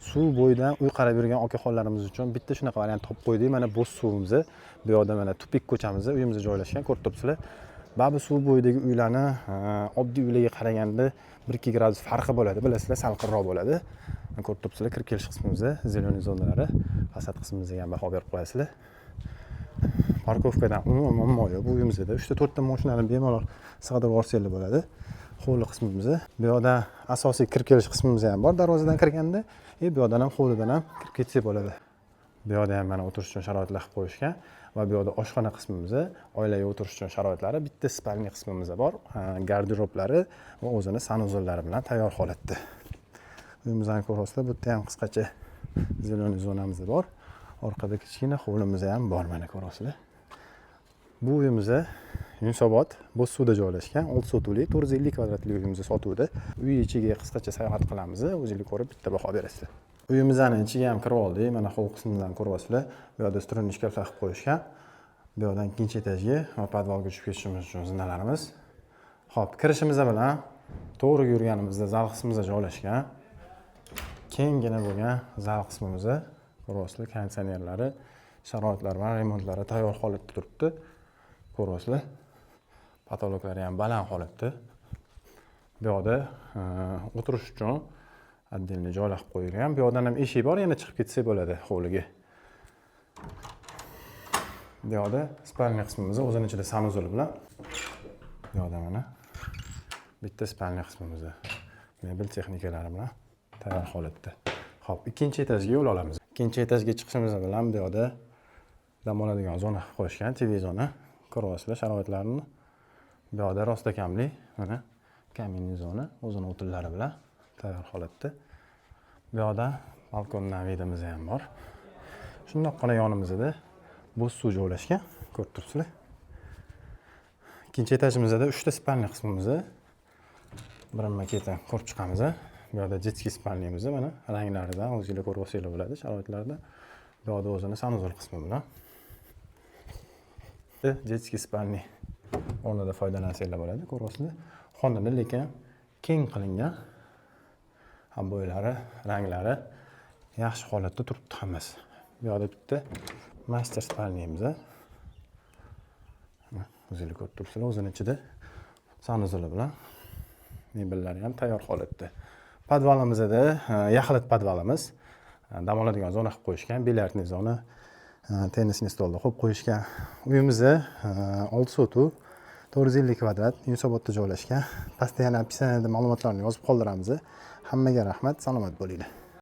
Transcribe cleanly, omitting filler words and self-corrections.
suv bo'yidan uy qarab yurgan okaxonlarimiz uchun bitta shunaqa variant topib qo'ydik. Mana bo'z suvimizni bu yoqda mana tupik ko'chamiz, uyimiz joylashgan, ko'rib turibsizlar. Babi suv bo'yidagi uylarni oddiy uylarga qaraganda 1-2 gradus farqi bo'ladi. Bilasizlar, salqinroq bo'ladi. Ko'rib turibsizlar, kirib kelish qismimizda zeleniy zonalari, fasad qismimizga ham baho berib qo'yasizlar. Parkovkadan umuman muammo yo'q. Bu uyimizda 3-4 ta mashinani bemalol sig'dirib yuborsanglar bo'ladi. Hovli qismimiz. Bu yoqda asosiy kirib kelish qismimiz ham bor. Darvozadan kirganda, bu yoqdan ham hovlidan ham kirib ketsak bo'ladi. Bu yoqda ham mana o'tirish uchun sharoitlar qilib qo'yishgan va bu yoqda oshxona qismimiz, oilaga o'tirish uchun sharoitlari, bitta spalni qismimiz bor. Garderoblari va o'zini sanuzollari bilan tayyor holatda. Uyimizni ko'rasizlar, bu yerda ham qisqacha zeleniy zonamiz bor. Orqada kichkina hovlimiz ham bor, mana ko'rasizlar. Bu uyimiz Yunusobod, Bo'zsuvda joylashgan, 6 sotuvlik, 450 kvadratli uyimizni sotuvda. Uy ichiga qisqacha sayohat qilamiz, o'zingiz ko'rib bitta baho berasiz. Uyimizning ichiga ham kirib oldik. Mana hovli qismidan ko'ryapsizlar. Bu yerda strunni shkaflar qilib qo'yishgan. Bu yerdan ikkinchi etajga va podvalga tushib ketishimiz uchun zinalarimiz. Xo'p, kirishimiz bilan to'g'ri yurganimizda zal qismimizda joylashgan. Kengina bo'lgan zal qismimizda ko'ryapsizlar, konditsionerlari, sharoitlari va remontlari tayyor holatda turibdi. Ko'ryapsizlar. Patologlari ham baland holatda. Bu yoqda o'tirish uchun отдельно joylar qilib qo'yilgan. Bu yoqdan ham eshik bor, yana chiqib ketsak bo'ladi hovliga. Bu yoqda spalni qismimiz, o'zining ichida sanuzol bilan. Bu yoqda mana bitta spalni qismimiz, mebel texnikalari bilan tayyor holatda. Xo'p, ikkinchi etajga yo'l olamiz. Ikkinchi etajga chiqishimiz bilan bu yoqda dam oladigan zona qo'yishgan, TV zona. Ko'ryapsizlar sharoitlarini. Bu yoqda rostakamli, mana kaminli zona, o'zining o'tinlari bilan tayyor holatda. Bu yoqda balkondan vidimiz ham bor. Shundoqqina yonimizda bo'z suv joylashgan, ko'rib turibsizlar. Ikkinchi etajimizda 3 ta spalni qismimiz, birinma-ketin ko'rib chiqamiz. Bu yoqda детский spalnimiz, mana ranglaridan o'zingizlar ko'rib olsanglar bo'ladi, sharoitlarda. Bu yoqda o'zining sanuzol qismi bilan. Детский spalni o'rnida foydalansanglar bo'ladi, ko'ryapsizlar. Xonada lekin keng qilingan. Ham bo'ylari, ranglari yaxshi holatda turibdi hammasi. Bu yoqda bitta master spalnimiz. O'zingizlar ko'rib turibsizlar, o'zining ichida sanuzoli bilan mebellari ham tayyor holatda. Podvalimizda yaxlit podvalimiz, dam oladigan zona qilib qo'yishgan, bilyardli zona, tennisni stolda qo'yib qo'yishgan. Uyimizda 6 sotuv, 450 kvadrat, Yunusobodda joylashgan. Pastda yana opisiyaniyada ma'lumotlarni yozib qoldiramiz. Hammaga rahmat, salomat bo'linglar.